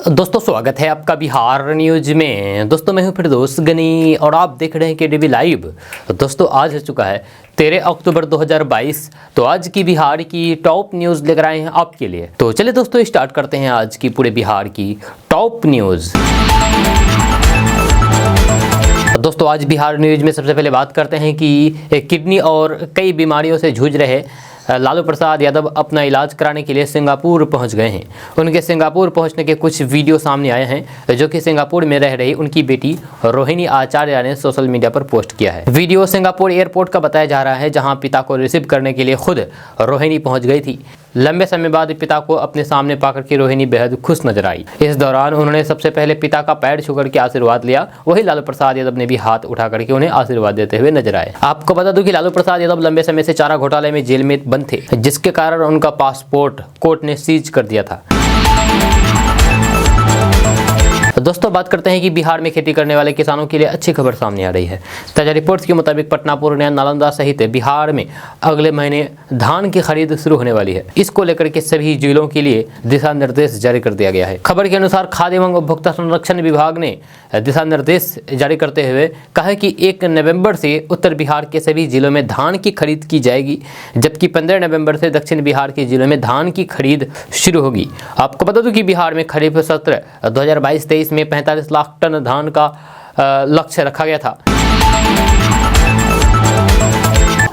दोस्तों स्वागत है आपका बिहार न्यूज में। दोस्तों मैं हूं फिरदौस गनी और आप देख रहे हैं केडीवी लाइव। दोस्तों आज हो चुका है 13 अक्टूबर 2022। तो आज की बिहार की टॉप न्यूज़ लेकर आए हैं आपके लिए। तो चलिए दोस्तों स्टार्ट करते हैं आज की पूरे बिहार की टॉप न्यूज़। दोस्तों आज बिहार न्यूज में सबसे पहले बात करते हैं कि किडनी और कई बीमारियों से जूझ रहे लालू प्रसाद यादव अपना इलाज कराने के लिए सिंगापुर पहुंच गए हैं। उनके सिंगापुर पहुंचने के कुछ वीडियो सामने आए हैं जो कि सिंगापुर में रह रही उनकी बेटी रोहिणी आचार्य ने सोशल मीडिया पर पोस्ट किया है। वीडियो सिंगापुर एयरपोर्ट का बताया जा रहा है, जहां पिता को रिसीव करने के लिए खुद रोहिणी पहुंच गई थी। लंबे समय बाद पिता को अपने सामने पाकर के रोहिणी बेहद खुश नजर आई। इस दौरान उन्होंने सबसे पहले पिता का पैर छूकर के आशीर्वाद लिया। वहीं लालू प्रसाद यादव ने भी हाथ उठा करके उन्हें आशीर्वाद देते हुए नजर आए। आपको बता दूं कि लालू प्रसाद यादव लंबे समय से चारा घोटाले में जेल में बंद थे, जिसके कारण उनका पासपोर्ट कोर्ट ने सीज कर दिया था। दोस्तों बात करते हैं कि बिहार में खेती करने वाले किसानों के लिए अच्छी खबर सामने आ रही है। ताजा रिपोर्ट्स के मुताबिक पटना, पूर्णिया, नालंदा सहित बिहार में अगले महीने धान की खरीद शुरू होने वाली है। इसको लेकर के सभी जिलों के लिए दिशा निर्देश जारी कर दिया गया है। खबर के अनुसार खाद्य एवं उपभोक्ता संरक्षण विभाग ने दिशा निर्देश जारी करते हुए कहा है कि 1 नवंबर से उत्तर बिहार के सभी जिलों में धान की खरीद की जाएगी, जबकि 15 नवंबर से दक्षिण बिहार के जिलों में धान की खरीद शुरू होगी। आपको बता दूं कि बिहार में खरीफ सत्र 2022-23 में 45 लाख टन धान का लक्ष्य रखा गया था।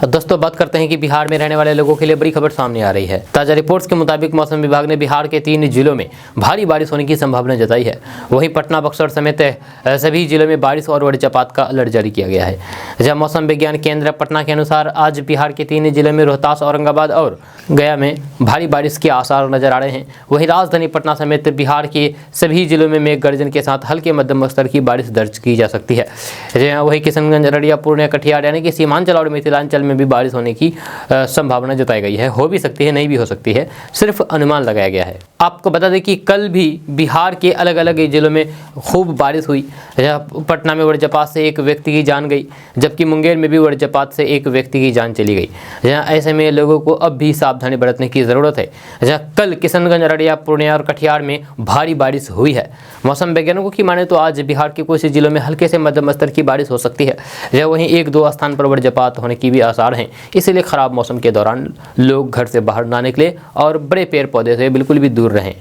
दोस्तों बात करते हैं कि बिहार में रहने वाले लोगों के लिए बड़ी खबर सामने आ रही है। ताजा रिपोर्ट्स के मुताबिक मौसम विभाग ने बिहार के 3 जिलों में भारी बारिश होने की संभावना जताई है। वहीं पटना, बक्सर समेत सभी जिलों में बारिश और वज्रपात का अलर्ट जारी किया गया है। जहां मौसम विज्ञान केंद्र पटना के अनुसार आज बिहार के 3 जिलों में रोहतास, औरंगाबाद और गया में भारी बारिश के आसार नजर आ रहे हैं। वहीं राजधानी पटना समेत बिहार के सभी जिलों में मेघ गर्जन के साथ हल्के मध्यम स्तर की बारिश दर्ज की जा सकती है। वहीं किशनगंज, अररिया, पूर्णिया, कटिहार यानी कि सीमांचल और मिथिलांचल में भी बारिश होने की संभावना जताई गई है। हो भी सकती है, नहीं भी हो सकती है, सिर्फ अनुमान लगाया गया है। आपको बता दें कि कल भी बिहार के अलग अलग जिलों में खूब बारिश हुई। पटना में वज्रपात से एक व्यक्ति की जान गई, जबकि मुंगेर में भी वज्रपात से एक व्यक्ति की जान चली गई। जहाँ ऐसे में लोगों को अब भी सावधानी बरतने की ज़रूरत है। जहाँ कल किशनगंज, अररिया, पूर्णिया और कटिहार में भारी बारिश हुई है। मौसम वैज्ञानिकों की माने तो आज बिहार के कुछ जिलों में हल्के से मध्यम स्तर की बारिश हो सकती है। जहाँ वहीं 1-2 स्थान पर वज्रपात होने की भी आसार हैं। इसलिए खराब मौसम के दौरान लोग घर से बाहर ना निकले और बड़े पेड़ पौधे से बिल्कुल भी दूर रहें।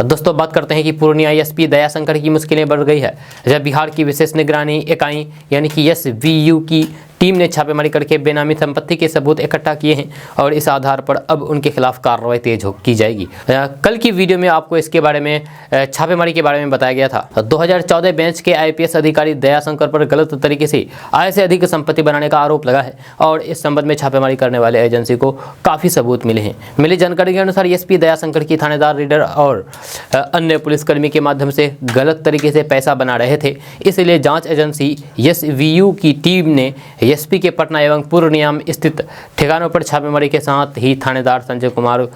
दोस्तों बात करते हैं कि पूर्णिया एसपी दयाशंकर की मुश्किलें बढ़ गई है। जब बिहार की विशेष निगरानी इकाई यानी कि SVU की टीम ने छापेमारी करके बेनामी संपत्ति के सबूत इकट्ठा किए हैं और इस आधार पर अब उनके खिलाफ कार्रवाई तेज की जाएगी। कल की वीडियो में आपको इसके बारे में छापेमारी के बारे में बताया गया था। 2014 बैच के IPS अधिकारी दयाशंकर पर गलत तरीके से आय से अधिक संपत्ति बनाने का आरोप लगा है और इस संबंध में छापेमारी करने वाले एजेंसी को काफ़ी सबूत मिले हैं। मिली जानकारी के अनुसार SP दयाशंकर की थानेदार, रीडर और अन्य पुलिसकर्मी के माध्यम से गलत तरीके से पैसा बना रहे थे। इसलिए जाँच एजेंसी SVU की टीम ने SP के पटना एवं पूर्णिया में स्थित ठिकानों पर छापेमारी के साथ ही थानेदार संजय कुमार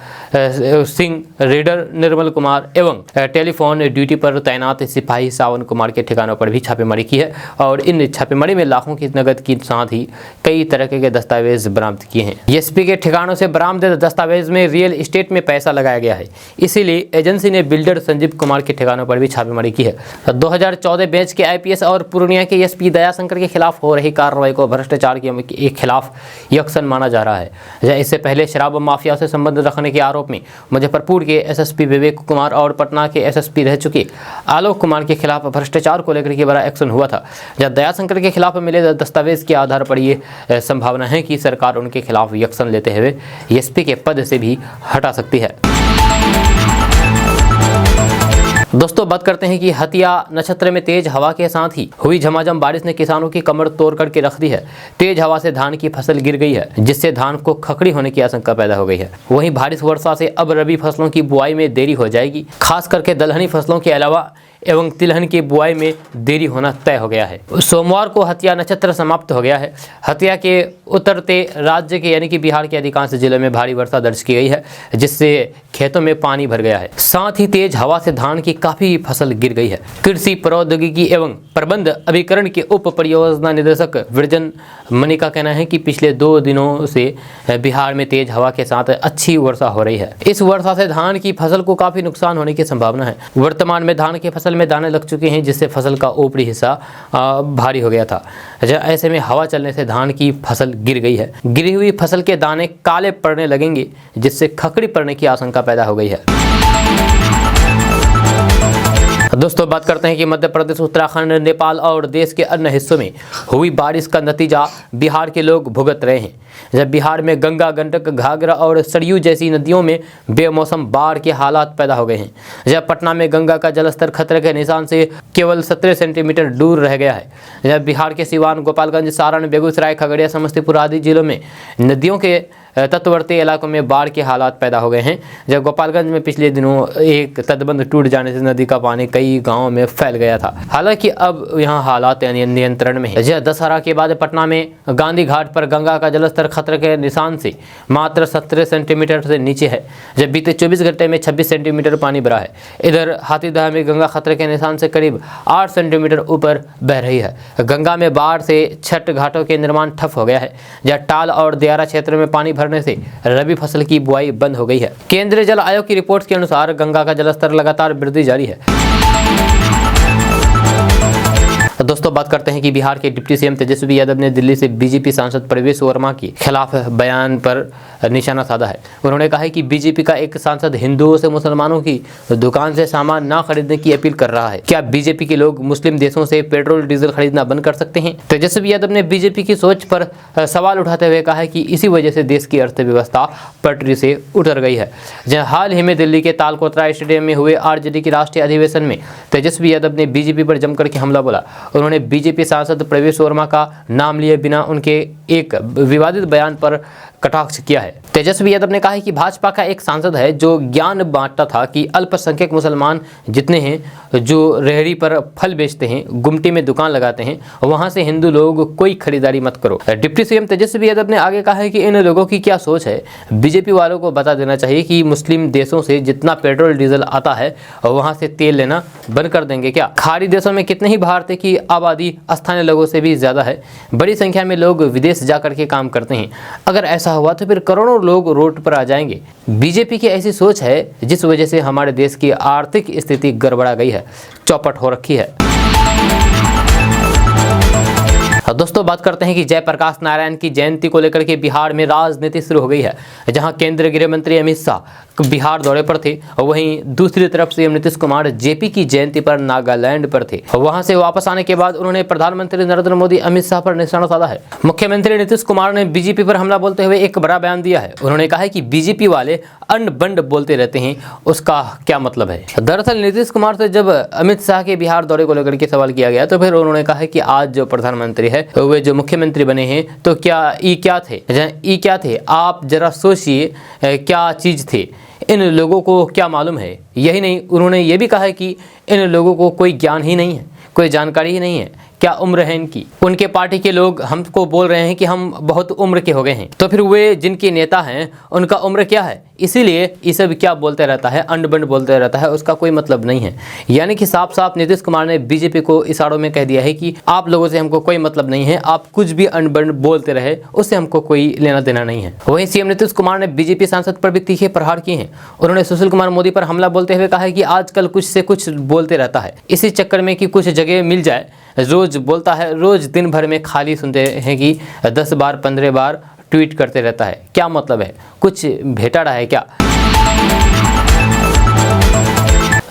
सिंह, रीडर निर्मल कुमार एवं टेलीफोन ड्यूटी पर तैनात सिपाही सावन कुमार के ठिकानों पर भी छापेमारी की है और इन छापेमारी में लाखों की नकद के साथ ही कई तरह के दस्तावेज बरामद किए हैं। SP के ठिकानों से बरामद दस्तावेज में रियल एस्टेट में पैसा लगाया गया है। इसीलिए एजेंसी ने बिल्डर संजीव कुमार के ठिकानों पर भी छापेमारी की है। 2014 बैच के IPS और पूर्णिया के SP दयाशंकर के खिलाफ हो रही कार्रवाई को भ्रष्टाचार के खिलाफ यकसन माना जा रहा है। इससे पहले शराब माफिया से संबंध रखने के आरोप में मुजफ्फरपुर के SSP विवेक कुमार और पटना के SSP रह चुके आलोक कुमार के खिलाफ भ्रष्टाचार को लेकर के बड़ा एक्शन हुआ था। जब दयाशंकर के खिलाफ मिले दस्तावेज के आधार पर ये संभावना है कि सरकार उनके खिलाफ यकसन लेते हुए SP के पद से भी हटा सकती है। दोस्तों बात करते हैं कि हथिया नक्षत्र में तेज हवा के साथ ही हुई झमाझम बारिश ने किसानों की कमर तोड़ करके रख दी है। तेज हवा से धान की फसल गिर गई है, जिससे धान को खखड़ी होने की आशंका पैदा हो गई है। वहीं भारी वर्षा से अब रबी फसलों की बुआई में देरी हो जाएगी। खास करके दलहनी फसलों के अलावा एवं तिलहन की बुआई में देरी होना तय हो गया है। सोमवार को हथिया नक्षत्र समाप्त हो गया है। हथिया के उतरते राज्य के यानी कि बिहार के अधिकांश जिलों में भारी वर्षा दर्ज की गई है, जिससे खेतों में पानी भर गया है। साथ ही तेज हवा से धान की काफी फसल गिर गई है। कृषि प्रौद्योगिकी एवं प्रबंध अभिकरण के उप परियोजना निदेशक विरजन मणि का कहना है कि पिछले 2 दिनों से बिहार में तेज हवा के साथ अच्छी वर्षा हो रही है। इस वर्षा से धान की फसल को काफी नुकसान होने की संभावना है। वर्तमान में धान की फसल में दाने लग चुके हैं, जिससे फसल का ऊपरी हिस्सा भारी हो गया था। ऐसे में हवा चलने से धान की फसल गिर गई है। गिरी हुई फसल के दाने काले पड़ने लगेंगे, जिससे खकड़ी पड़ने की आशंका पैदा हो गई है। दोस्तों बात करते हैं कि मध्य प्रदेश, उत्तराखंड, नेपाल और देश के अन्य हिस्सों में हुई बारिश का नतीजा बिहार के लोग भुगत रहे हैं। जब बिहार में गंगा, गंडक, घाघरा और सरयू जैसी नदियों में बेमौसम बाढ़ के हालात पैदा हो गए हैं। जब पटना में गंगा का जलस्तर खतरे के निशान से केवल 17 सेंटीमीटर दूर रह गया है। जब बिहार के सिवान, गोपालगंज, सारण, बेगूसराय, खगड़िया, समस्तीपुर आदि जिलों में नदियों के तटवर्ती इलाकों में बाढ़ के हालात पैदा हो गए हैं। जब गोपालगंज में पिछले दिनों एक तटबंध टूट जाने से नदी का पानी कई गांवों में फैल गया था। हालांकि अब यहां हालात नियंत्रण में है। दशहरा के बाद पटना में गांधी घाट पर गंगा का जलस्तर खतरे के निशान से मात्र 17 सेंटीमीटर से नीचे है। जब बीते 24 घंटे में 26 सेंटीमीटर पानी भरा है। इधर हाथीदह में गंगा खतरे के निशान से करीब 8 सेंटीमीटर ऊपर बह रही है। गंगा में बाढ़ से छठ घाटों के निर्माण ठप हो गया है। जहाँ टाल और दियारा क्षेत्र में पानी भरने से रबी फसल की बुआई बंद हो गई है। केंद्रीय जल आयोग की रिपोर्ट के अनुसार गंगा का जलस्तर लगातार वृद्धि जारी है। दोस्तों बात करते हैं कि बिहार के डिप्टी सीएम तेजस्वी यादव ने दिल्ली से बीजेपी सांसद प्रवेश वर्मा के खिलाफ बयान पर निशाना साधा है। उन्होंने कहा है कि बीजेपी का एक सांसद हिंदुओं से मुसलमानों की दुकान से सामान ना खरीदने की अपील कर रहा है। क्या बीजेपी के लोग मुस्लिम देशों से पेट्रोल डीजल खरीदना बंद कर सकते हैं? तेजस्वी यादव ने बीजेपी की सोच पर सवाल उठाते हुए कहा है कि इसी वजह से देश की अर्थव्यवस्था पटरी से उतर गई है। जहाँ हाल ही में दिल्ली के तालकोतरा स्टेडियम में हुए आरजेडी के राष्ट्रीय अधिवेशन में तेजस्वी यादव ने बीजेपी पर जमकर के हमला बोला। उन्होंने बीजेपी सांसद प्रवेश वर्मा का नाम लिए बिना उनके एक विवादित बयान पर कटाक्ष किया है। तेजस्वी यादव ने कहा है कि भाजपा का एक सांसद है जो ज्ञान बांटता था कि अल्पसंख्यक मुसलमान जितने हैं जो रेहड़ी पर फल बेचते हैं, गुमटी में दुकान लगाते हैं, वहां से हिंदू लोग कोई खरीदारी मत करो। डिप्टी सीएम तेजस्वी यादव ने आगे कहा है कि इन लोगों की क्या सोच है। बीजेपी वालों को बता देना चाहिए कि मुस्लिम देशों से जितना पेट्रोल डीजल आता है वहां से तेल लेना बंद कर देंगे क्या? खाड़ी देशों में कितने ही भारतीय की आबादी स्थानीय लोगों से भी ज्यादा है। बड़ी संख्या में लोग विदेश जाकर के काम करते हैं। अगर ऐसा हुआ तो फिर करोड़ों लोग रोड पर आ जाएंगे। बीजेपी की ऐसी सोच है जिस वजह से हमारे देश की आर्थिक स्थिति गड़बड़ा गई है, चौपट हो रखी है। दोस्तों बात करते हैं कि जयप्रकाश नारायण की जयंती को लेकर के बिहार में राजनीति शुरू हो गई है। जहां केंद्रीय गृह मंत्री अमित शाह बिहार दौरे पर थे, वहीं दूसरी तरफ सीएम नीतीश कुमार जेपी की जयंती पर नागालैंड पर थे। वहां से वापस आने के बाद उन्होंने प्रधानमंत्री नरेंद्र मोदी, अमित शाह पर निशाना साधा है। मुख्यमंत्री नीतीश कुमार ने बीजेपी पर हमला बोलते हुए एक बड़ा बयान दिया है। उन्होंने कहा है कि बीजेपी वाले अंड बंड बोलते रहते हैं, उसका क्या मतलब है। दरअसल नीतीश कुमार से जब अमित शाह के बिहार दौरे को लेकर के सवाल किया गया तो फिर उन्होंने कहा है कि आज जो प्रधानमंत्री है वे जो मुख्यमंत्री बने हैं तो क्या ई क्या थे आप जरा सोचिए क्या चीज थे। इन लोगों को क्या मालूम है। यही नहीं, उन्होंने ये भी कहा है कि इन लोगों को कोई ज्ञान ही नहीं है, कोई जानकारी ही नहीं है। क्या उम्र है इनकी? उनके पार्टी के लोग हमको बोल रहे हैं कि हम बहुत उम्र के हो गए हैं, तो फिर वे जिनके नेता हैं उनका उम्र क्या है? इसीलिए ये सब क्या बोलते रहता है, अंड बंड बोलते रहता है, उसका कोई मतलब नहीं है। यानी कि साफ साफ नीतीश कुमार ने बीजेपी को इशारों में कह दिया है कि आप लोगों से हमको कोई मतलब नहीं है, आप कुछ भी अंड बंड बोलते रहे, उससे हमको कोई लेना देना नहीं है। वहीं सीएम नीतीश कुमार ने बीजेपी सांसद पर भी तीखे प्रहार किए हैं। उन्होंने सुशील कुमार मोदी पर हमला बोलते हुए कहा है कि आजकल कुछ से कुछ बोलते रहता है, इसी चक्कर में कि कुछ जगह मिल जाए रोज बोलता है, रोज दिन भर में खाली सुनते हैं कि 10 बार 15 बार ट्वीट करते रहता है। क्या मतलब है? कुछ भेटाड़ा है क्या?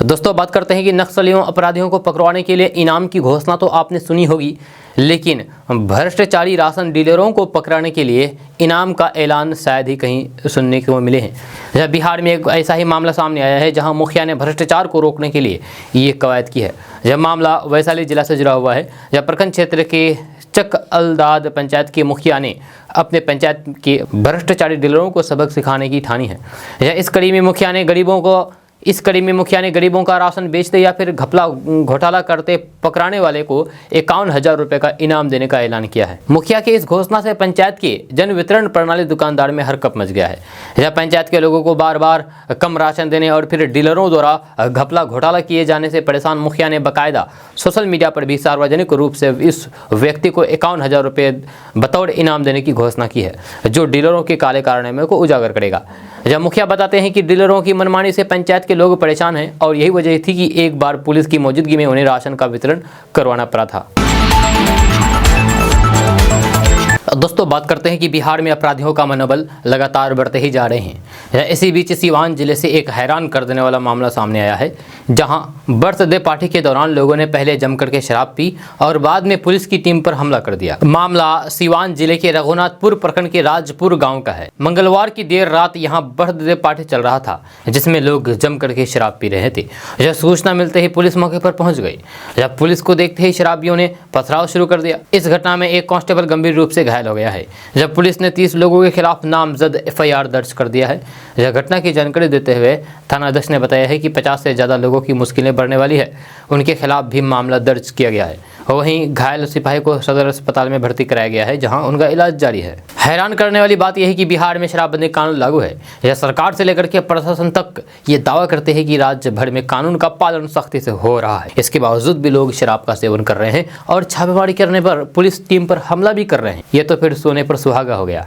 दोस्तों बात करते हैं कि नक्सलियों अपराधियों को पकड़वाने के लिए इनाम की घोषणा तो आपने सुनी होगी, लेकिन भ्रष्टाचारी राशन डीलरों को पकड़ाने के लिए इनाम का ऐलान शायद ही कहीं सुनने को मिले हैं। जब बिहार में एक ऐसा ही मामला सामने आया है जहां मुखिया ने भ्रष्टाचार को रोकने के लिए ये कवायद की है। जब मामला वैशाली जिला से जुड़ा हुआ है, जब प्रखंड क्षेत्र के चक अलदाद पंचायत के मुखिया ने अपने पंचायत के भ्रष्टाचारी डीलरों को सबक सिखाने की ठानी है। इस कड़ी में मुखिया ने गरीबों को इस कड़ी में मुखिया ने गरीबों का राशन बेचते या फिर घपला घोटाला करते पकड़ाने वाले को 51,000 रुपए का इनाम देने का ऐलान किया है। मुखिया की इस घोषणा से पंचायत के जन वितरण प्रणाली दुकानदार में हरकंप मच गया है। यह पंचायत के लोगों को बार बार कम राशन देने और फिर डीलरों द्वारा घपला घोटाला किए जाने से परेशान मुखिया ने बाकायदा सोशल मीडिया पर भी सार्वजनिक रूप से इस व्यक्ति को 51,000 रुपए बतौर इनाम देने की घोषणा की है, जो डीलरों के काले कारनामे को उजागर करेगा। जब मुखिया बताते हैं कि डीलरों की मनमानी से पंचायत के लोग परेशान हैं और यही वजह थी कि एक बार पुलिस की मौजूदगी में उन्हें राशन का वितरण करवाना पड़ा था। दोस्तों बात करते हैं कि बिहार में अपराधियों का मनोबल लगातार बढ़ते ही जा रहे हैं। इसी बीच सीवान जिले से एक हैरान कर देने वाला मामला सामने आया है, जहां बर्थडे पार्टी के दौरान लोगों ने पहले जम करके शराब पी और बाद में पुलिस की टीम पर हमला कर दिया। मामला सीवान जिले के रघुनाथपुर प्रखंड के राजपुर गाँव का है। मंगलवार की देर रात यहाँ बर्थडे पार्टी चल रहा था, जिसमें लोग जम करके शराब पी रहे थे। यह सूचना मिलते ही पुलिस मौके पर पहुंच गई। जब पुलिस को देखते ही शराबियों ने पथराव शुरू कर दिया। इस घटना में एक कांस्टेबल गंभीर रूप से घायल हो गया है। जब पुलिस ने 30 लोगों के खिलाफ नामजद एफआईआर दर्ज कर दिया है। यह घटना की जानकारी देते हुए थाना अध्यक्ष ने बताया है कि 50 से ज्यादा लोगों की मुश्किलें बढ़ने वाली है, उनके खिलाफ भी मामला दर्ज किया गया है। वहीं घायल सिपाही को सदर अस्पताल में भर्ती कराया गया है, जहां उनका इलाज जारी है। हैरान करने वाली बात यह है कि बिहार में शराबबंदी कानून लागू है। यह सरकार से लेकर के प्रशासन तक ये दावा करते हैं कि राज्य भर में कानून का पालन सख्ती से हो रहा है। इसके बावजूद भी लोग शराब का सेवन कर रहे हैं और छापेमारी करने पर पुलिस टीम पर हमला भी कर रहे हैं। ये तो फिर सोने पर सुहागा हो गया।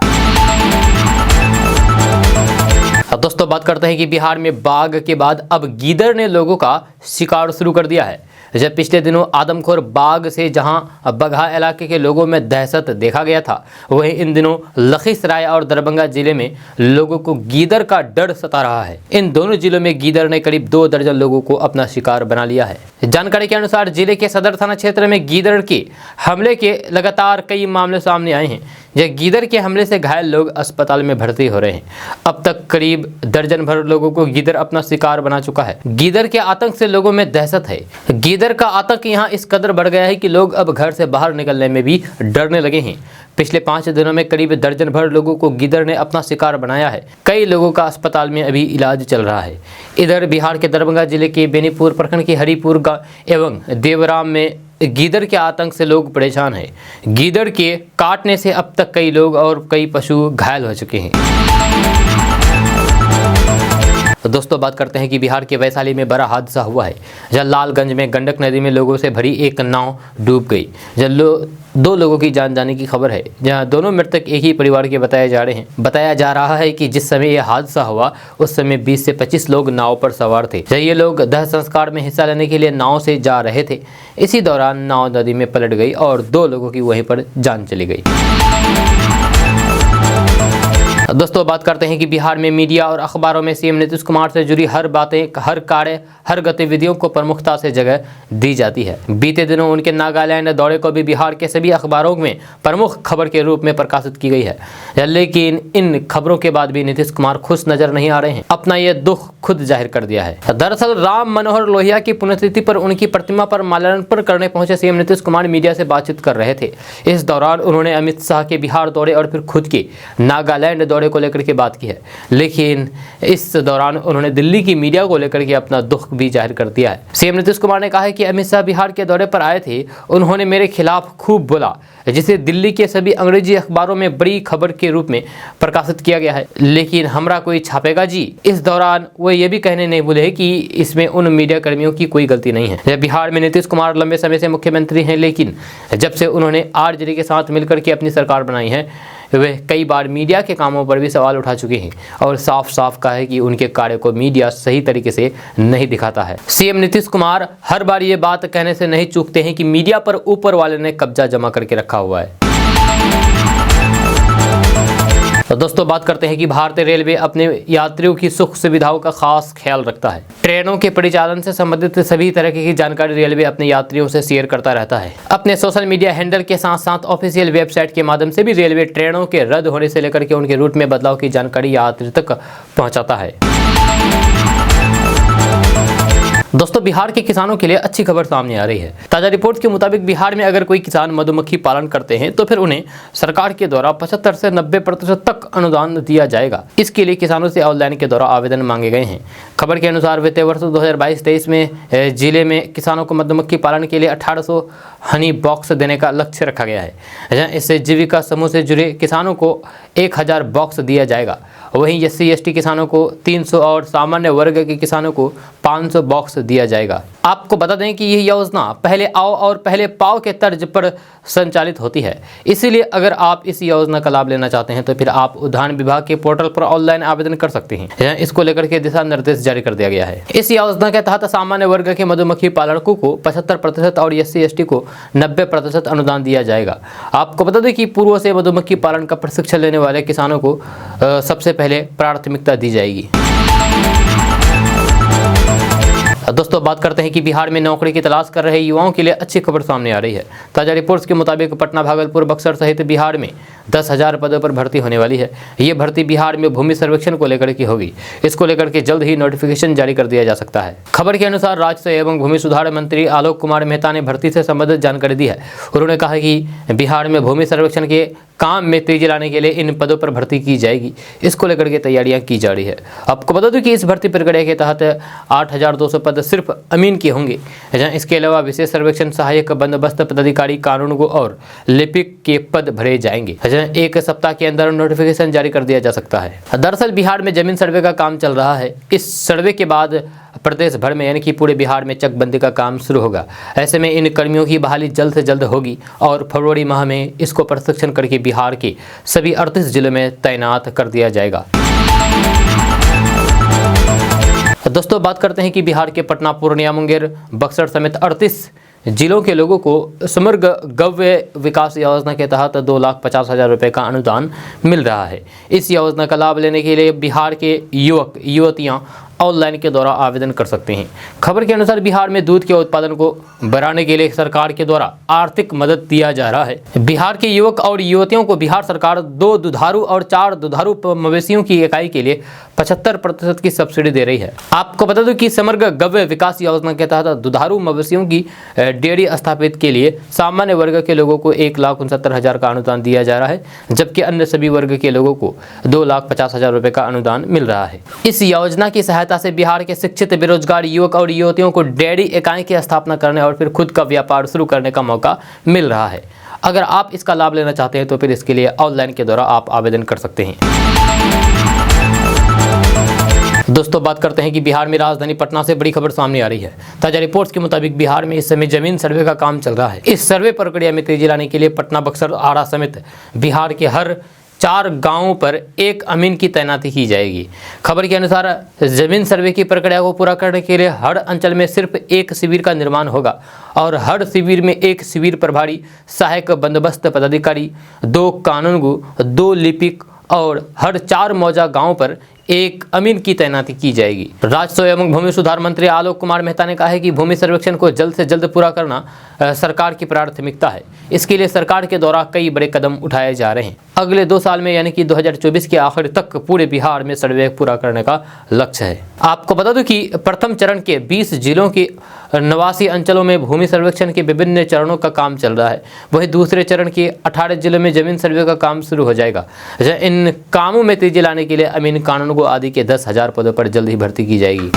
अब दोस्तों बात करते हैं कि बिहार में बाघ के बाद अब गीदड़ ने लोगों का शिकार शुरू कर दिया है। जब पिछले दिनों आदमखोर बाघ से जहां बगहा इलाके के लोगों में दहशत देखा गया था, वहीं इन दिनों लखीसराय और दरभंगा जिले में लोगों को गीदड़ का डर सता रहा है। इन दोनों जिलों में गीदड़ ने करीब 2 दर्जन लोगों को अपना शिकार बना लिया है। जानकारी के अनुसार जिले के सदर थाना क्षेत्र में गीदड़ के हमले के लगातार कई मामले सामने आए हैं। यह गीदड़ के हमले से घायल लोग अस्पताल में भर्ती हो रहे हैं। अब तक करीब दर्जन भर लोगों को गीदड़ अपना शिकार बना चुका है। गीदड़ के आतंक से लोगों में दहशत है। गीदड़ का आतंक यहाँ इस कदर बढ़ गया है कि लोग अब घर से बाहर निकलने में भी डरने लगे हैं। पिछले 5 दिनों में करीब दर्जन भर लोगों को गीदड़ ने अपना शिकार बनाया है। कई लोगों का अस्पताल में अभी इलाज चल रहा है। इधर बिहार के दरभंगा जिले के बेनीपुर प्रखंड के हरिपुर एवं देवराम में गीदड़ के आतंक से लोग परेशान हैं। गीदड़ के काटने से अब तक कई लोग और कई पशु घायल हो चुके हैं। तो दोस्तों बात करते हैं कि बिहार के वैशाली में बड़ा हादसा हुआ है, जहाँ लालगंज में गंडक नदी में लोगों से भरी एक नाव डूब गई। जहाँ 2 लोगों की जान जाने की खबर है, जहां दोनों मृतक एक ही परिवार के बताए जा रहे हैं। बताया जा रहा है कि जिस समय यह हादसा हुआ उस समय 20 से 25 लोग नाव पर सवार थे। जब ये लोग दाह संस्कार में हिस्सा लेने के लिए नाव से जा रहे थे, इसी दौरान नाव नदी में पलट गई और 2 लोगों की वहीं पर जान चली गई। दोस्तों बात करते हैं कि बिहार में मीडिया और अखबारों में सीएम नीतीश कुमार से जुड़ी हर बातें, हर कार्य, हर गतिविधियों को प्रमुखता से जगह दी जाती है। बीते दिनों उनके नागालैंड दौरे को भी बिहार के सभी अखबारों में प्रमुख खबर के रूप में प्रकाशित की गई है। लेकिन इन खबरों के बाद भी नीतीश कुमार खुश नजर नहीं आ रहे हैं। अपना यह दुख खुद जाहिर कर दिया है। दरअसल राम मनोहर लोहिया की पुण्यतिथि पर उनकी प्रतिमा पर माल्यार्पण करने पहुंचे सीएम नीतीश कुमार मीडिया से बातचीत कर रहे थे। इस दौरान उन्होंने अमित शाह के बिहार दौरे और फिर खुद के नागालैंड दौरे को लेकर के बात की है। लेकिन इस दौरान उन्होंने दिल्ली की मीडिया को लेकर के अपना दुख भी जाहिर कर दिया है। सीएम नीतीश कुमार ने कहा है कि अमित शाह बिहार के दौरे पर आए थे, उन्होंने मेरे खिलाफ खूब बोला, जिसे दिल्ली के सभी अंग्रेजी अखबारों में बड़ी खबर के रूप में प्रकाशित किया गया है। लेकिन हमरा कोई छापेगा जी। इस दौरान वो ये भी कहने नहीं भूले कि इसमें उन मीडिया कर्मियों की कोई गलती नहीं है। बिहार में नीतीश कुमार लंबे समय से मुख्यमंत्री हैं, लेकिन जब से उन्होंने आरजेडी के साथ मिलकर के अपनी सरकार बनाई है, वे कई बार मीडिया के कामों पर भी सवाल उठा चुके हैं और साफ साफ कहा है कि उनके कार्य को मीडिया सही तरीके से नहीं दिखाता है। सीएम नीतीश कुमार हर बार ये बात कहने से नहीं चूकते हैं कि मीडिया पर ऊपर वाले ने कब्जा जमा करके रखा हुआ है। तो दोस्तों बात करते हैं कि भारतीय रेलवे अपने यात्रियों की सुख सुविधाओं का खास ख्याल रखता है। ट्रेनों के परिचालन से संबंधित सभी तरह की जानकारी रेलवे अपने यात्रियों से शेयर करता रहता है। अपने सोशल मीडिया हैंडल के साथ साथ ऑफिशियल वेबसाइट के माध्यम से भी रेलवे ट्रेनों के रद्द होने से लेकर के उनके रूट में बदलाव की जानकारी यात्री तक पहुंचाता है। दोस्तों बिहार के किसानों के लिए अच्छी खबर सामने आ रही है। ताजा रिपोर्ट के मुताबिक बिहार में अगर कोई किसान मधुमक्खी पालन करते हैं तो फिर उन्हें सरकार के द्वारा 75 से 90% तक अनुदान दिया जाएगा। इसके लिए किसानों से ऑनलाइन के द्वारा आवेदन मांगे गए हैं। खबर के अनुसार वित्तीय वर्ष 2022-23 में जिले में किसानों को मधुमक्खी पालन के लिए 1800 हनी बॉक्स देने का लक्ष्य रखा गया है। इससे जीविका समूह से जुड़े किसानों को 1000 बॉक्स दिया जाएगा। वहीं SC/ST किसानों को 300 और सामान्य वर्ग के किसानों को 500 बॉक्स दिया जाएगा। आपको बता दें कि यह योजना पहले आओ और पहले पाओ के तर्ज पर संचालित होती है। इसीलिए अगर आप इस योजना का लाभ लेना चाहते हैं तो फिर आप उद्यान विभाग के पोर्टल पर ऑनलाइन आवेदन कर सकते हैं। इसको लेकर के दिशा निर्देश जारी कर दिया गया है। इस योजना के तहत सामान्य वर्ग के मधुमक्खी पालकों को 75% और SC/ST को 90% अनुदान दिया जाएगा। आपको बता दें कि पूर्व से मधुमक्खी पालन का प्रशिक्षण लेने वाले किसानों को सबसे पहले प्राथमिकता दी जाएगी। दोस्तों बात करते हैं कि बिहार में नौकरी की तलाश कर रहे युवाओं के लिए अच्छी खबर सामने आ रही है। ताजा रिपोर्ट्स के मुताबिक पटना, भागलपुर, बक्सर सहित बिहार में 10,000 पदों पर भर्ती होने वाली है। ये भर्ती बिहार में भूमि सर्वेक्षण को लेकर की होगी। इसको लेकर के जल्द ही नोटिफिकेशन जारी कर दिया जा सकता है। खबर के अनुसार राजस्व एवं भूमि सुधार मंत्री आलोक कुमार मेहता ने भर्ती से संबंधित जानकारी दी है। उन्होंने कहा कि बिहार में भूमि सर्वेक्षण के काम में तेजी लाने के लिए इन पदों पर भर्ती की जाएगी। इसको लेकर के तैयारियां की जा रही है। आपको बता दूं कि इस भर्ती प्रक्रिया के तहत 8200 पद सिर्फ अमीन के होंगे। इसके अलावा विशेष सर्वेक्षण सहायक, बंदोबस्त पदाधिकारी, कानूनगो और लिपिक के पद भरे जाएंगे। एक सप्ताह के अंदर नोटिफिकेशन जारी कर दिया जा सकता है। दरअसल बिहार में जमीन सर्वे का काम चल रहा है। इस सर्वे के बाद प्रदेश भर में यानी कि पूरे बिहार में चकबंदी का काम शुरू होगा। ऐसे में इन कर्मियों की बहाली जल्द से जल्द होगी और फरवरी माह में इसको प्रशिक्षण करके बिहार के सभी 38 जिलों में तैनात कर दिया जाएगा। दोस्तों बात करते हैं कि बिहार के पटना, पूर्णिया, मुंगेर, बक्सर समेत 38 जिलों के लोगों को समग्र गव्य विकास योजना के तहत 2,50,000 रुपये का अनुदान मिल रहा है। इस योजना का लाभ लेने के लिए बिहार के युवक युवतियां ऑनलाइन के द्वारा आवेदन कर सकते हैं। खबर के अनुसार बिहार में दूध के उत्पादन को बढ़ाने के लिए सरकार के द्वारा आर्थिक मदद दिया जा रहा है। बिहार के युवक और युवतियों को बिहार सरकार 2 दुधारू और 4 दुधारू मवेशियों की इकाई के लिए 75% की सब्सिडी दे रही है। आपको बता दूं कि समग्र गव्य विकास योजना के तहत दुधारू मवेशियों की डेयरी स्थापित के लिए सामान्य वर्ग के लोगों को 1,69,000 का अनुदान दिया जा रहा है, जबकि अन्य सभी वर्ग के लोगों को 2,50,000 रुपये का अनुदान मिल रहा है। इस योजना की सहायता से बिहार के शिक्षित बेरोजगार युवक और युवतियों को डेयरी इकाई की स्थापना करने और फिर खुद का व्यापार शुरू करने का मौका मिल रहा है। अगर आप इसका लाभ लेना चाहते हैं तो फिर इसके लिए ऑनलाइन के द्वारा आप आवेदन कर सकते हैं। दोस्तों बात करते हैं कि बिहार में राजधानी पटना से बड़ी खबर सामने आ रही है। ताजा रिपोर्ट्स के मुताबिक बिहार में इस समय जमीन सर्वे का काम चल रहा है। इस सर्वे प्रक्रिया में तेजी लाने के लिए पटना, बक्सर, आरा समेत बिहार के हर 4 गांवों पर एक अमीन की तैनाती की जाएगी। खबर के अनुसार जमीन सर्वे की प्रक्रिया को पूरा करने के लिए हर अंचल में सिर्फ एक शिविर का निर्माण होगा और हर शिविर में एक शिविर प्रभारी, सहायक बंदोबस्त पदाधिकारी, 2 कानूनगो, 2 लिपिक और हर 4 मौजा गांव पर एक अमीन की तैनाती की जाएगी। राजस्व एवं भूमि सुधार मंत्री आलोक कुमार मेहता ने कहा है कि भूमि सर्वेक्षण को जल्द से जल्द पूरा करना सरकार की प्राथमिकता है। इसके लिए सरकार के द्वारा कई बड़े कदम उठाए जा रहे हैं। अगले 2 साल में यानी कि 2024 के आखिर तक पूरे बिहार में सर्वे पूरा करने का लक्ष्य है। आपको बता दूं कि प्रथम चरण के 20 जिलों के 89 अंचलों में भूमि सर्वेक्षण के विभिन्न चरणों का काम चल रहा है। वहीं दूसरे चरण के 18 जिलों में जमीन सर्वे का काम शुरू हो जाएगा। इन कामों में तेजी लाने के लिए अमीन, कानूनगो आदि के 10,000 पदों पर जल्द ही भर्ती की जाएगी।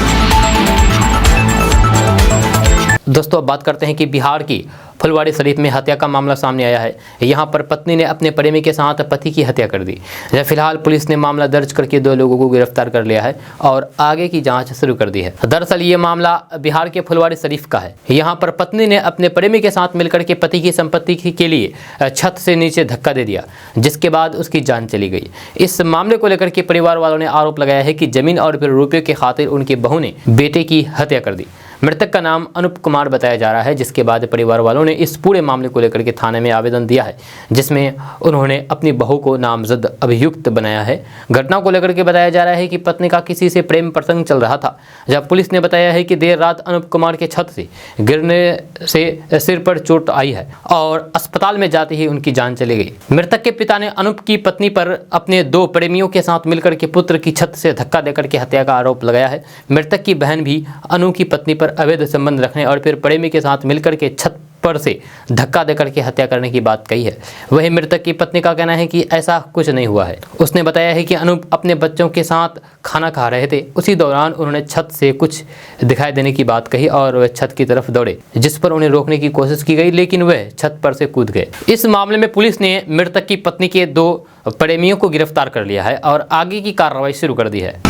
दोस्तों अब बात करते हैं कि बिहार की फुलवाड़ी शरीफ में हत्या का मामला सामने आया है। यहाँ पर पत्नी ने अपने प्रेमी के साथ पति की हत्या कर दी। फिलहाल पुलिस ने मामला दर्ज करके 2 लोगों को गिरफ्तार कर लिया है और आगे की जांच शुरू कर दी है। दरअसल ये मामला बिहार के फुलवाड़ी शरीफ का है। यहाँ पर पत्नी ने अपने प्रेमी के साथ मिलकर के पति की संपत्ति के लिए छत से नीचे धक्का दे दिया, जिसके बाद उसकी जान चली गई। इस मामले को लेकर के परिवार वालों ने आरोप लगाया है कि जमीन और फिर रुपये की खातिर उनकी बहू ने बेटे की हत्या कर दी। मृतक का नाम अनूप कुमार बताया जा रहा है, जिसके बाद परिवार वालों ने इस पूरे मामले को लेकर के थाने में आवेदन दिया है, जिसमें उन्होंने अपनी बहू को नामजद अभियुक्त बनाया है। घटना को लेकर के बताया जा रहा है कि पत्नी का किसी से प्रेम प्रसंग चल रहा था। जब पुलिस ने बताया है कि देर रात अनूप कुमार के छत से गिरने से सिर पर चोट आई है और अस्पताल में जाते ही उनकी जान चली गई। मृतक के पिता ने अनूप की पत्नी पर अपने 2 प्रेमियों के साथ मिलकर के पुत्र की छत से धक्का देकर के हत्या का आरोप लगाया है। मृतक की बहन भी अनु की पत्नी पर पर अवैध संबंध रखने और फिर प्रेमी के साथ मिलकर के छत पर से धक्का देकर के हत्या करने की बात कही है। वहीं मृतक की पत्नी का कहना है कि ऐसा कुछ नहीं हुआ है। उसने बताया है कि अनूप अपने बच्चों के साथ खाना खा रहे थे, उसी दौरान उन्होंने छत से कुछ दिखाई देने की बात कही और वह छत की तरफ दौड़े, जिस पर उन्हें रोकने की कोशिश की गई लेकिन वह छत पर से कूद गए। इस मामले में पुलिस ने मृतक की पत्नी के 2 प्रेमियों को गिरफ्तार कर लिया है और आगे की कार्रवाई शुरू कर दी है।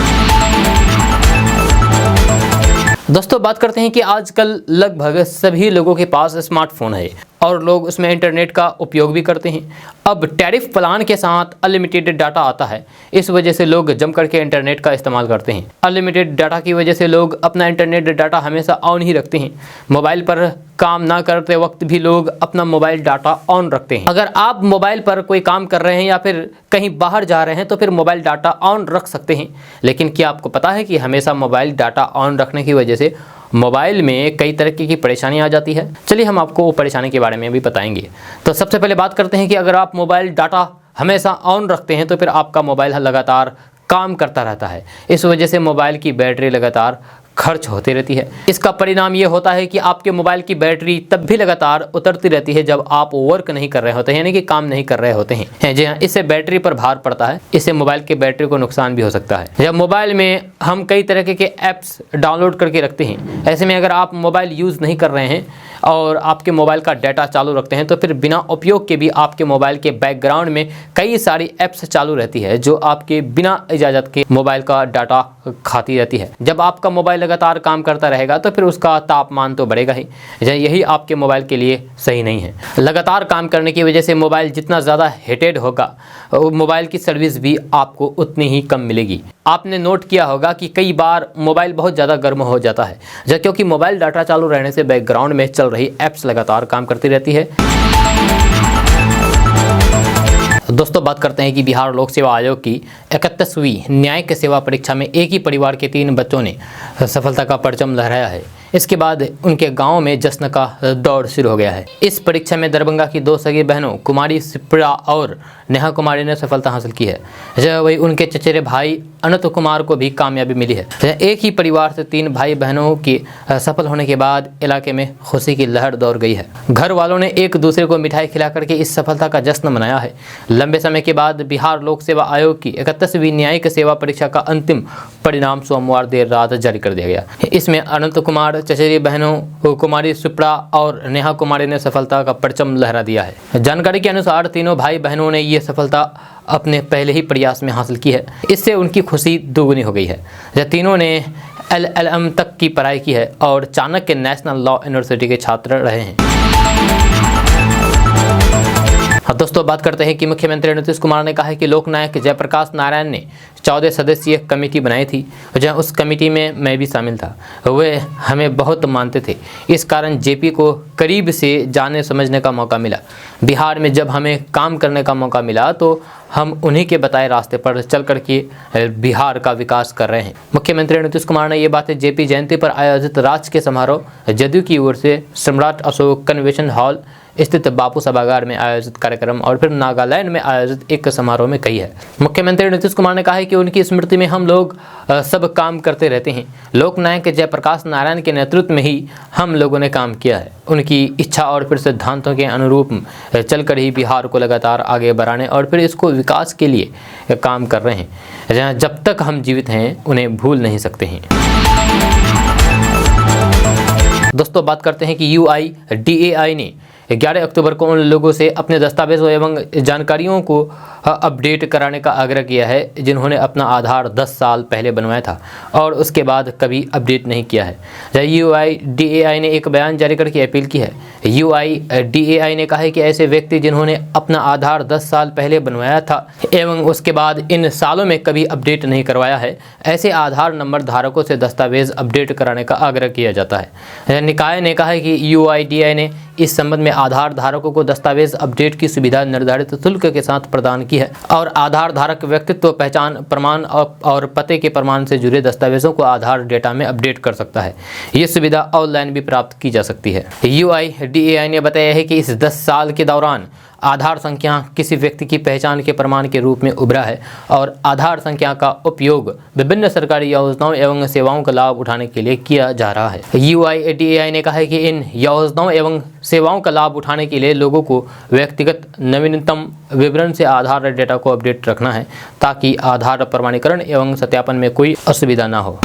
दोस्तों बात करते हैं कि आजकल लगभग सभी लोगों के पास स्मार्टफोन है और लोग उसमें इंटरनेट का उपयोग भी करते हैं। अब टैरिफ प्लान के साथ अनलिमिटेड डाटा आता है, इस वजह से लोग जम करके इंटरनेट का इस्तेमाल करते हैं। अनलिमिटेड डाटा की वजह से लोग अपना इंटरनेट डाटा हमेशा ऑन ही रखते हैं। मोबाइल पर काम ना करते वक्त भी लोग अपना मोबाइल डाटा ऑन रखते हैं। अगर आप मोबाइल पर कोई काम कर रहे हैं या फिर कहीं बाहर जा रहे हैं तो फिर मोबाइल डाटा ऑन रख सकते हैं, लेकिन क्या आपको पता है कि हमेशा मोबाइल डाटा ऑन रखने की वजह से मोबाइल में कई तरह की परेशानी आ जाती है। चलिए हम आपको वो परेशानी के बारे में भी बताएंगे। तो सबसे पहले बात करते हैं कि अगर आप मोबाइल डाटा हमेशा ऑन रखते हैं तो फिर आपका मोबाइल लगातार काम करता रहता है। इस वजह से मोबाइल की बैटरी लगातार खर्च होती रहती है। इसका परिणाम ये होता है कि आपके मोबाइल की बैटरी तब भी लगातार उतरती रहती है जब आप वर्क नहीं कर रहे होते हैं, यानी कि काम नहीं कर रहे होते हैं। जी हाँ, इससे बैटरी पर भार पड़ता है, इससे मोबाइल के बैटरी को नुकसान भी हो सकता है। जब मोबाइल में हम कई तरह के ऐप्स डाउनलोड करके रखते हैं, ऐसे में अगर आप मोबाइल यूज़ नहीं कर रहे हैं और आपके मोबाइल का डाटा चालू रखते हैं तो फिर बिना उपयोग के भी आपके मोबाइल के बैकग्राउंड में कई सारी ऐप्स चालू रहती है जो आपके बिना इजाज़त के मोबाइल का डाटा खाती रहती है। जब आपका मोबाइल लगातार काम करता रहेगा तो फिर उसका तापमान तो बढ़ेगा ही, यही आपके मोबाइल के लिए सही नहीं है। लगातार काम करने की वजह से मोबाइल जितना ज़्यादा हीटेड होगा, मोबाइल की सर्विस भी आपको उतनी ही कम मिलेगी। आपने नोट किया होगा कि कई बार मोबाइल बहुत ज़्यादा गर्म हो जाता है, क्योंकि मोबाइल डाटा चालू रहने से बैकग्राउंड में चल रही ऐप्स लगातार काम करती रहती है। दोस्तों बात करते हैं कि बिहार लोक सेवा आयोग की 31वीं न्यायिक सेवा परीक्षा में एक ही परिवार के 3 बच्चों ने सफलता का परचम लहराया है। इसके बाद उनके गांव में जश्न का दौर शुरू हो गया है। इस परीक्षा में दरभंगा की 2 सगी बहनों कुमारी सिप्रा और नेहा कुमारी ने सफलता हासिल की है। वही उनके चचेरे भाई अनंत कुमार को भी कामयाबी मिली है। एक ही परिवार से 3 भाई बहनों के सफल होने के बाद इलाके में खुशी की लहर दौड़ गई है। घर वालों ने एक दूसरे को मिठाई खिला करके इस सफलता का जश्न मनाया है। लंबे समय के बाद बिहार लोक सेवा आयोग की 31वीं न्यायिक सेवा परीक्षा का अंतिम परिणाम सोमवार देर रात जारी कर दिया गया। इसमें अनंत कुमार, चचेरी बहनों कुमारी सुप्रा और नेहा कुमारी ने सफलता का परचम लहरा दिया है। जानकारी के अनुसार तीनों भाई बहनों ने ये सफलता अपने पहले ही प्रयास में हासिल की है। इससे उनकी खुशी दोगुनी हो गई है। तीनों ने LLM तक की पढ़ाई की है और चाणक्य नेशनल लॉ यूनिवर्सिटी के छात्र रहे हैं। हाँ दोस्तों बात करते हैं कि मुख्यमंत्री नीतीश कुमार ने कहा है कि लोकनायक जयप्रकाश नारायण ने 14 सदस्यीय कमेटी बनाई थी, जहां उस कमेटी में मैं भी शामिल था। वे हमें बहुत मानते थे, इस कारण जेपी को करीब से जानने समझने का मौका मिला। बिहार में जब हमें काम करने का मौका मिला तो हम उन्हीं के बताए रास्ते पर चल कर के बिहार का विकास कर रहे हैं। मुख्यमंत्री नीतीश कुमार ने ये बातें जेपी जयंती पर आयोजित राजकीय समारोह जदयू की ओर से सम्राट अशोक कन्वेंशन हॉल स्थित बापू सभागार में आयोजित कार्यक्रम और फिर नागालैंड में आयोजित एक समारोह में कही है। मुख्यमंत्री नीतीश कुमार ने कहा है कि उनकी स्मृति में हम लोग सब काम करते रहते हैं। लोकनायक जयप्रकाश नारायण के नेतृत्व में ही हम लोगों ने काम किया है। उनकी इच्छा और फिर सिद्धांतों के अनुरूप चलकर ही बिहार को लगातार आगे बढ़ाने और फिर इसको विकास के लिए काम कर रहे हैं। जब तक हम जीवित हैं उन्हें भूल नहीं सकते हैं। दोस्तों बात करते हैं कि UIDAI ने 11 अक्टूबर को उन लोगों से अपने दस्तावेजों एवं जानकारियों को अपडेट कराने का आग्रह किया है जिन्होंने अपना आधार 10 साल पहले बनवाया था और उसके बाद कभी अपडेट नहीं किया है। UIDAI ने एक बयान जारी करके अपील की है। UIDAI ने कहा है कि ऐसे व्यक्ति जिन्होंने अपना आधार 10 साल पहले बनवाया था एवं उसके बाद इन सालों में कभी अपडेट नहीं करवाया है, ऐसे आधार नंबर धारकों से दस्तावेज अपडेट कराने का आग्रह किया जाता है। निकाय ने कहा है कि UIDAI ने इस संबंध में आधार धारकों को दस्तावेज अपडेट की सुविधा निर्धारित शुल्क के साथ प्रदान की है और आधार धारक व्यक्तित्व पहचान प्रमाण और पते के प्रमाण से जुड़े दस्तावेजों को आधार डेटा में अपडेट कर सकता है। ये सुविधा ऑनलाइन भी प्राप्त की जा सकती है। UIDAI ने बताया है कि इस 10 साल के दौरान आधार संख्या किसी व्यक्ति की पहचान के प्रमाण के रूप में उभरा है और आधार संख्या का उपयोग विभिन्न सरकारी योजनाओं एवं सेवाओं का लाभ उठाने के लिए किया जा रहा है। UIDAI ने कहा है कि इन योजनाओं एवं सेवाओं का लाभ उठाने के लिए लोगों को व्यक्तिगत नवीनतम विवरण से आधार डेटा को अपडेट रखना है ताकि आधार प्रमाणीकरण एवं सत्यापन में कोई असुविधा ना हो।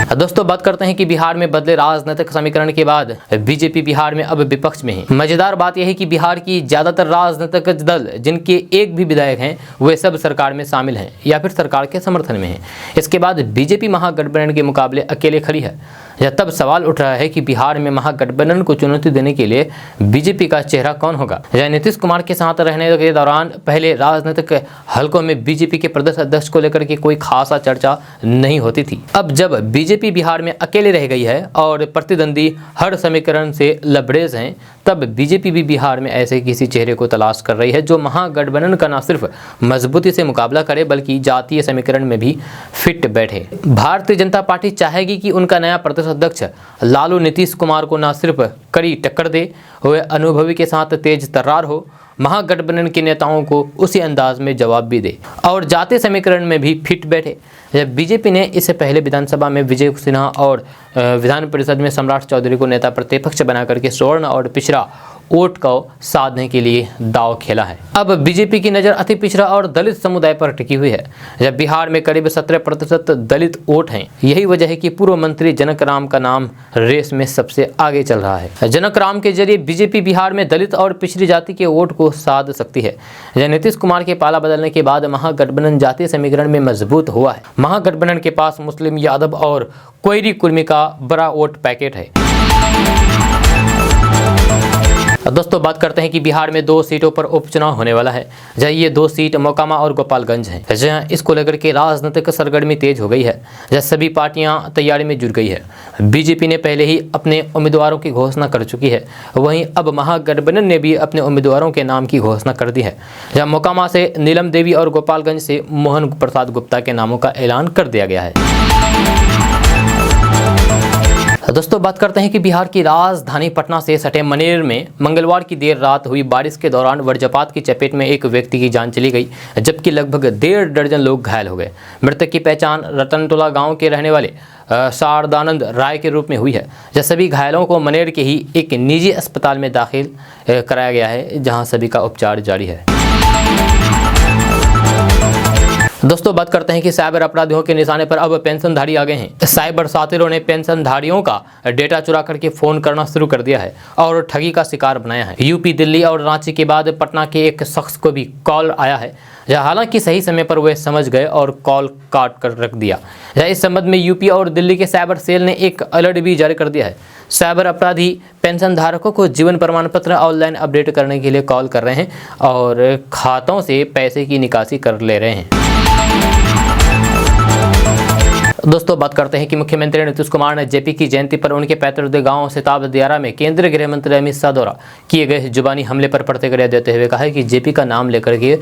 दोस्तों बात करते हैं कि बिहार में बदले राजनीतिक समीकरण के बाद बीजेपी बिहार में अब विपक्ष में है। मजेदार बात यह है कि बिहार की ज्यादातर राजनीतिक दल जिनके एक भी विधायक हैं वे सब सरकार में शामिल हैं या फिर सरकार के समर्थन में हैं। इसके बाद बीजेपी महागठबंधन के मुकाबले अकेले खड़ी है। यह तब सवाल उठ रहा है कि बिहार में महागठबंधन को चुनौती देने के लिए बीजेपी का चेहरा कौन होगा। नीतीश कुमार के साथ रहने के दौरान पहले राजनीतिक हलकों में बीजेपी के प्रदेश अध्यक्ष को लेकर के कोई खासा चर्चा नहीं होती थी। अब जब बीजेपी बिहार में अकेले रह गई है और प्रतिद्वंदी हर समीकरण से लबरेज हैं, तब बीजेपी भी बिहार में ऐसे किसी चेहरे को तलाश कर रही है जो महागठबंधन का न सिर्फ मजबूती से मुकाबला करे बल्कि जातीय समीकरण में भी फिट बैठे। भारतीय जनता पार्टी चाहेगी कि उनका नया प्रदेश अध्यक्ष लालू नीतीश कुमार को न सिर्फ कड़ी टक्कर दे, वह अनुभवी के साथ तेज तर्रार हो, महागठबंधन के नेताओं को उसी अंदाज में जवाब भी दे और जातीय समीकरण में भी फिट बैठे। जब बीजेपी ने इससे पहले विधानसभा में विजय सिन्हा और विधान परिषद में सम्राट चौधरी को नेता प्रतिपक्ष बनाकर के स्वर्ण और पिछड़ा वोट को साधने के लिए दांव खेला है। अब बीजेपी की नज़र अति पिछड़ा और दलित समुदाय पर टिकी हुई है। जब बिहार में करीब 17% दलित वोट हैं, यही वजह है कि पूर्व मंत्री जनक राम का नाम रेस में सबसे आगे चल रहा है। जनक राम के जरिए बीजेपी बिहार में दलित और पिछड़ी जाति के वोट को साध सकती है। नीतीश कुमार के पाला बदलने के बाद महागठबंधन जातीय समीकरण में मजबूत हुआ है। महागठबंधन के पास मुस्लिम, यादव और कोयरी कुर्मी का बड़ा वोट पैकेट है। दोस्तों बात करते हैं कि बिहार में 2 सीटों पर उपचुनाव होने वाला है। जहाँ ये 2 सीट मोकामा और गोपालगंज हैं। जहाँ इसको लेकर के राजनीतिक सरगर्मी तेज हो गई है। जहाँ सभी पार्टियां तैयारी में जुट गई है। बीजेपी ने पहले ही अपने उम्मीदवारों की घोषणा कर चुकी है, वहीं अब महागठबंधन ने भी अपने उम्मीदवारों के नाम की घोषणा कर दी है। जहाँ मोकामा से नीलम देवी और गोपालगंज से मोहन प्रसाद गुप्ता के नामों का ऐलान कर दिया गया है। दोस्तों बात करते हैं कि बिहार की राजधानी पटना से सटे मनेर में मंगलवार की देर रात हुई बारिश के दौरान वज्रपात की चपेट में एक व्यक्ति की जान चली गई, जबकि लगभग 1.5 दर्जन लोग घायल हो गए। मृतक की पहचान रतनटोला गांव के रहने वाले शारदानंद राय के रूप में हुई है। जब सभी घायलों को मनेर के ही एक निजी अस्पताल में दाखिल कराया गया है, जहाँ सभी का उपचार जारी है। दोस्तों बात करते हैं कि साइबर अपराधियों के निशाने पर अब पेंशनधारी आ गए हैं। साइबर साथिरों ने पेंशनधारियों का डेटा चुरा करके फोन करना शुरू कर दिया है और ठगी का शिकार बनाया है। यूपी, दिल्ली और रांची के बाद पटना के एक शख्स को भी कॉल आया है। हालांकि सही समय पर वे समझ गए और कॉल काट कर रख दिया। इस संबंध में यूपी और दिल्ली के साइबर सेल ने एक अलर्ट भी जारी कर दिया है। साइबर अपराधी पेंशन धारकों को जीवन प्रमाण पत्र ऑनलाइन अपडेट करने के लिए कॉल कर रहे हैं और खातों से पैसे की निकासी कर ले रहे हैं। दोस्तों बात करते हैं कि मुख्यमंत्री नीतीश कुमार ने जेपी की जयंती पर उनके पैतृक गांव सिताब दियारा में केंद्रीय गृह मंत्री अमित शाह द्वारा किए गए जुबानी हमले पर प्रतिक्रिया देते हुए कहा है कि जेपी का नाम लेकर के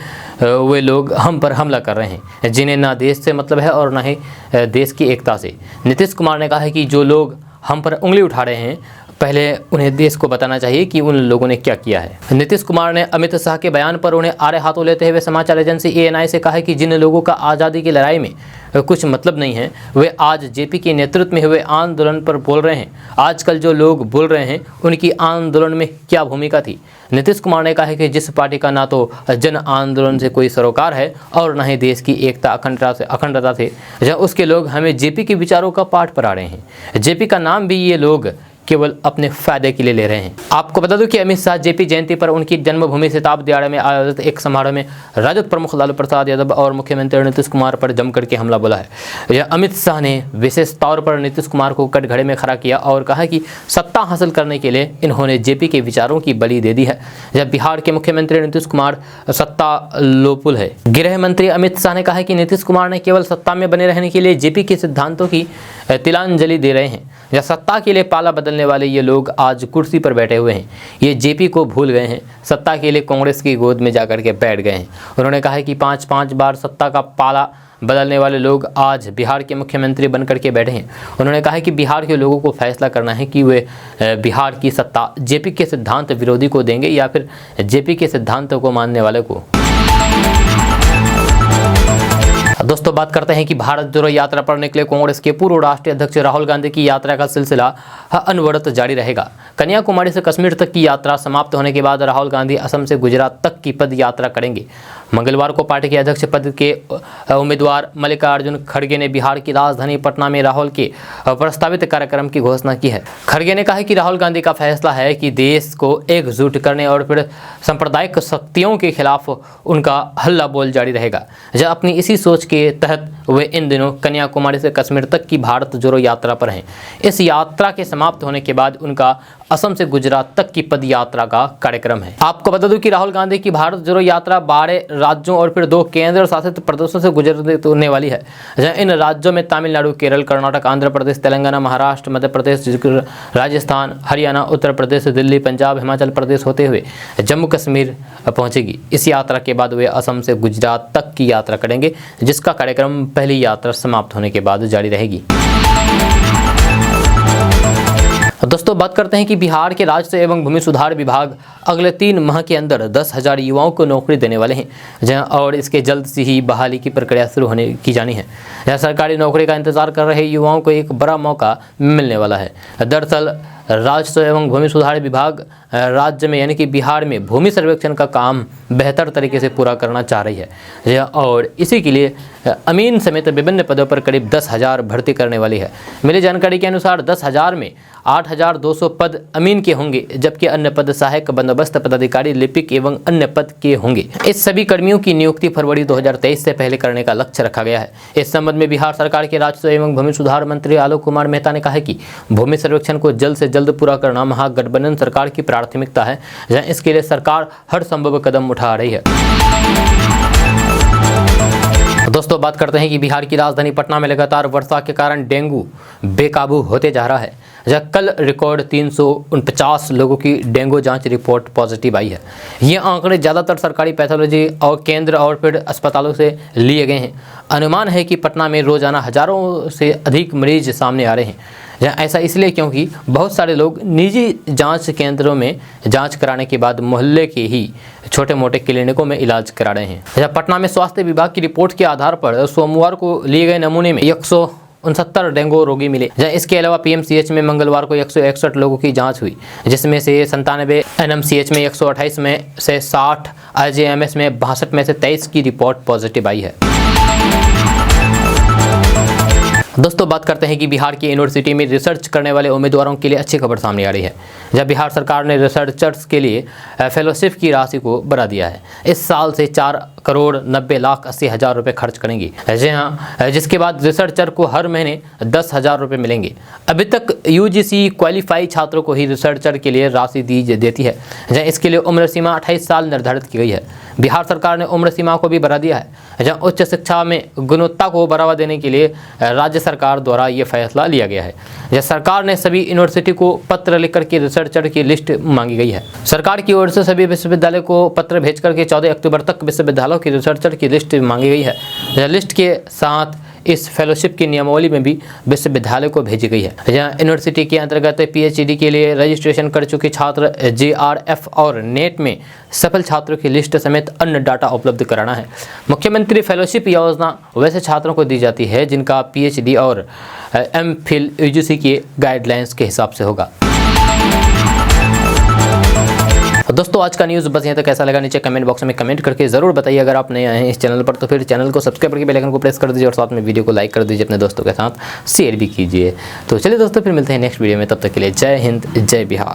वे लोग हम पर हमला कर रहे हैं, जिन्हें ना देश से मतलब है और ना ही देश की एकता से। नीतीश कुमार ने कहा है कि जो लोग हम पर उंगली उठा रहे हैं, पहले उन्हें देश को बताना चाहिए कि उन लोगों ने क्या किया है। नीतीश कुमार ने अमित शाह के बयान पर उन्हें आड़े हाथों लेते हुए समाचार एजेंसी ANI से कहा है कि जिन लोगों का आज़ादी की लड़ाई में कुछ मतलब नहीं है, वे आज जेपी के नेतृत्व में हुए आंदोलन पर बोल रहे हैं। आजकल जो लोग बोल रहे हैं उनकी आंदोलन में क्या भूमिका थी। नीतीश कुमार ने कहा है कि जिस पार्टी का ना तो जन आंदोलन से कोई सरोकार है और न ही देश की एकता अखंडता से, जहाँ उसके लोग हमें जेपी के विचारों का पाठ पढ़ा रहे हैं। जेपी का नाम भी ये लोग केवल अपने फायदे के लिए ले रहे हैं। आपको बता दूं कि अमित शाह जेपी जयंती पर उनकी जन्मभूमि सिताब दियारा में आयोजित एक समारोह में राजद प्रमुख लालू प्रसाद यादव और मुख्यमंत्री नीतीश कुमार पर जमकर के हमला बोला है। यह अमित शाह ने विशेष तौर पर नीतीश कुमार को कटघरे में खड़ा किया और कहा कि सत्ता हासिल करने के लिए इन्होंने जेपी के विचारों की बलि दे दी है। जब बिहार के मुख्यमंत्री नीतीश कुमार सत्ता लोपुल है। गृह मंत्री अमित शाह ने कहा कि नीतीश कुमार ने केवल सत्ता में बने रहने के लिए जेपी के सिद्धांतों की तिलांजलि दे रहे हैं। या सत्ता के लिए पाला बदलने वाले ये लोग आज कुर्सी पर बैठे हुए हैं। ये जेपी को भूल गए हैं, सत्ता के लिए कांग्रेस की गोद में जाकर के बैठ गए हैं। उन्होंने कहा है कि 5-5 बार सत्ता का पाला बदलने वाले लोग आज बिहार के मुख्यमंत्री बनकर के बैठे हैं। उन्होंने कहा है कि बिहार के लोगों को फैसला करना है कि वे बिहार की सत्ता जेपी के सिद्धांत विरोधी को देंगे या फिर जेपी के सिद्धांतों को मानने वाले को। दोस्तों बात करते हैं कि भारत जोड़ो यात्रा पर निकले कांग्रेस के पूर्व राष्ट्रीय अध्यक्ष राहुल गांधी की यात्रा का सिलसिला अनवरत जारी रहेगा। कन्याकुमारी से कश्मीर तक की यात्रा समाप्त होने के बाद राहुल गांधी असम से गुजरात तक की पद यात्रा करेंगे। मंगलवार को पार्टी के अध्यक्ष पद के उम्मीदवार मल्लिकार्जुन खड़गे ने बिहार की राजधानी पटना में राहुल के प्रस्तावित कार्यक्रम की घोषणा की है। खड़गे ने कहा कि राहुल गांधी का फैसला है कि देश को एकजुट करने और फिर सांप्रदायिक शक्तियों के खिलाफ उनका हल्ला बोल जारी रहेगा। जब अपनी इसी सोच के तहत वे इन दिनों कन्याकुमारी से कश्मीर तक की भारत जोड़ो यात्रा पर हैं। इस यात्रा के समाप्त होने के बाद उनका असम से गुजरात तक की पद यात्रा का कार्यक्रम है। आपको बता दूं कि राहुल गांधी की भारत जोड़ो यात्रा 12 राज्यों और फिर 2 केंद्र शासित प्रदेशों से गुजरने वाली है। जहां इन राज्यों में तमिलनाडु, केरल, कर्नाटक, आंध्र प्रदेश, तेलंगाना, महाराष्ट्र, मध्य प्रदेश, राजस्थान, हरियाणा, उत्तर प्रदेश, दिल्ली, पंजाब, हिमाचल प्रदेश होते हुए जम्मू कश्मीर पहुंचेगी। इस यात्रा के बाद वे असम से गुजरात तक की यात्रा करेंगे, जिसका कार्यक्रम पहली यात्रा समाप्त होने के बाद जारी रहेगी। दोस्तों बात करते हैं कि बिहार के राजस्व एवं भूमि सुधार विभाग अगले 3 माह के अंदर 10,000 युवाओं को नौकरी देने वाले हैं और इसके जल्द से ही बहाली की प्रक्रिया शुरू होने की जानी है। यह सरकारी नौकरी का इंतजार कर रहे युवाओं को एक बड़ा मौका मिलने वाला है। दरअसल राजस्व एवं भूमि सुधार विभाग राज्य में यानी कि बिहार में भूमि सर्वेक्षण का काम बेहतर तरीके से पूरा करना चाह रही है और इसी के लिए अमीन समेत विभिन्न पदों पर करीब 10,000 भर्ती करने वाली है। मिली जानकारी के अनुसार 10,000 में 8,200 पद अमीन के होंगे, जबकि अन्य पद सहायक बंदोबस्त पदाधिकारी, लिपिक एवं अन्य पद के होंगे। इस सभी कर्मियों की नियुक्ति फरवरी 2023 से पहले करने का लक्ष्य रखा गया है। इस संबंध में बिहार सरकार के राजस्व एवं भूमि सुधार मंत्री आलोक कुमार मेहता ने कहा है कि भूमि सर्वेक्षण को जल्द से जल्द पूरा करना महागठबंधन सरकार की प्राथमिकता है, जहां इसके लिए सरकार हर संभव कदम उठा रही है। दोस्तों बात करते हैं कि बिहार की राजधानी पटना में लगातार वर्षा के कारण डेंगू बेकाबू होते जा रहा है। जहाँ कल रिकॉर्ड 349 लोगों की डेंगू जांच रिपोर्ट पॉजिटिव आई है। ये आंकड़े ज़्यादातर सरकारी पैथोलॉजी और केंद्र और फिर अस्पतालों से लिए गए हैं। अनुमान है कि पटना में रोजाना हजारों से अधिक मरीज सामने आ रहे हैं। ऐसा इसलिए क्योंकि बहुत सारे लोग निजी जांच केंद्रों में जांच कराने के बाद मोहल्ले के ही छोटे मोटे क्लिनिकों में इलाज करा रहे हैं। पटना में स्वास्थ्य विभाग की रिपोर्ट के आधार पर सोमवार को लिए गए नमूने में 169 डेंगू रोगी मिले। इसके अलावा पीएमसीएच में मंगलवार को 161 लोगों की जांच हुई, जिसमें से 97, एनएमसीएच में 128 में से 60, आईजीएमएस में 62 में से 23 की रिपोर्ट पॉजिटिव आई है। दोस्तों बात करते हैं कि बिहार की यूनिवर्सिटी में रिसर्च करने वाले उम्मीदवारों के लिए अच्छी खबर सामने आ रही है। जब बिहार सरकार ने रिसर्चर्स के लिए फेलोशिप की राशि को बढ़ा दिया है। इस साल से 4,90,80,000 रुपये खर्च करेंगे। जी हाँ, जिसके बाद रिसर्चर को हर महीने 10,000 रुपये मिलेंगे। अभी तक यूजीसी क्वालिफाई छात्रों को ही रिसर्चर के लिए राशि देती है। जहाँ इसके लिए उम्र सीमा 28 साल निर्धारित की गई है। बिहार सरकार ने उम्र सीमा को भी बढ़ा दिया है। जहाँ उच्च शिक्षा में गुणवत्ता को बढ़ावा देने के लिए राज्य सरकार द्वारा ये फैसला लिया गया है। यह सरकार ने सभी यूनिवर्सिटी को पत्र लिखकर के रिसर्चर की लिस्ट मांगी गई है। सरकार की ओर से सभी विश्वविद्यालय को पत्र भेजकर के 14 अक्टूबर तक विश्वविद्यालयों की रिसर्चर की लिस्ट मांगी गई है। यह लिस्ट के साथ इस फेलोशिप की नियमावली में भी विश्वविद्यालय को भेजी गई है। यहाँ यूनिवर्सिटी के अंतर्गत पीएचडी के लिए रजिस्ट्रेशन कर चुके छात्र, जेआरएफ और नेट में सफल छात्रों की लिस्ट समेत अन्य डाटा उपलब्ध कराना है। मुख्यमंत्री फेलोशिप योजना वैसे छात्रों को दी जाती है जिनका पीएचडी और एमफिल यूजीसी के गाइडलाइंस के हिसाब से होगा। दोस्तों आज का न्यूज़ बस यहाँ तक। कैसा लगा नीचे कमेंट बॉक्स में कमेंट करके ज़रूर बताइए। अगर आप नए आए हैं इस चैनल पर तो फिर चैनल को सब्सक्राइब करके बेल आइकन को प्रेस कर दीजिए और साथ में वीडियो को लाइक कर दीजिए, अपने दोस्तों के साथ शेयर भी कीजिए। तो चलिए दोस्तों फिर मिलते हैं नेक्स्ट वीडियो में, तब तक के लिए जय हिंद, जय बिहार।